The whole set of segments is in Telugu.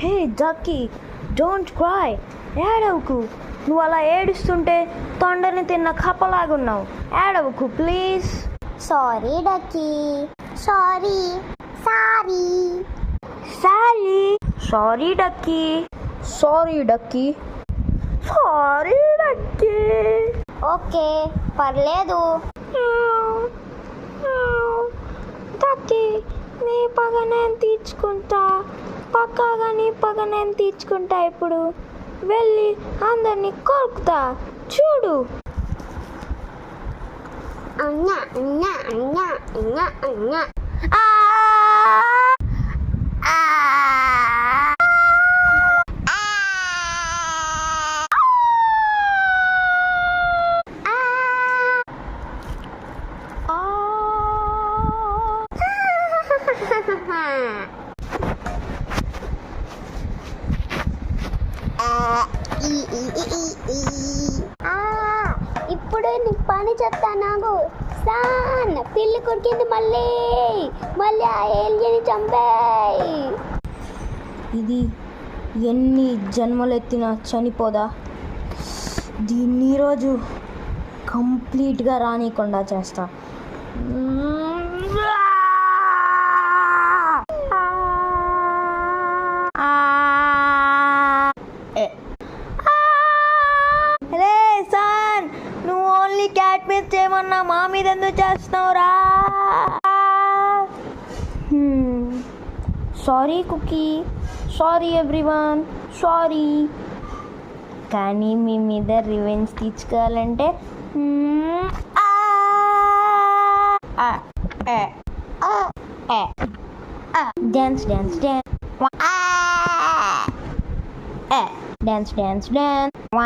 హే డక్కీ, డోంట్ క్రై, ఏడవకు. నువ్వు అలా ఏడుస్తుంటే తొండని తిన్న కప్పలాగున్నావు. ఏడవకు please. Sorry ducky, sorry sorry sorry. Sorry ducky. Sorry ducky. Sorry ducky. Okay, పర్లేదు. డక్కీ, నీ పగ నేను తీర్చుకుంటా. పక్కాగా నీ పగ నేను తీర్చుకుంటా. ఇప్పుడు వెళ్ళి అందరినీ కొరుకుతా, చూడు. అన్నా అన్నా అన్నా అన్నా అన్నా. ఇప్పుడు నీ పని చెప్తా. నాకు సాన్ పిల్లి కొరికింది. మళ్ళీ మళ్ళీ ఆ ఏలియని చంపేయ్. ఇది ఎన్ని జన్మలెత్తినా చనిపోదా? దీన్ని ఈరోజు కంప్లీట్గా రానికుండా చేస్తా. రే సాన్, నువ్వు ఓన్లీ క్యాట్ మీద చేయమన్నా మా మీద ఎందుకు చేస్తున్నావురా? Sorry cookie, sorry everyone, sorry. కానీ మీ మీద రివెంజ్ తీర్చుకోవాలంటే dance dance dance dance dance dance.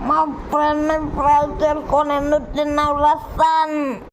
మా ఫ్రెండ్ ఫ్రై చేసుకొని ఎందుకు తిన్నావు రస్తాన్?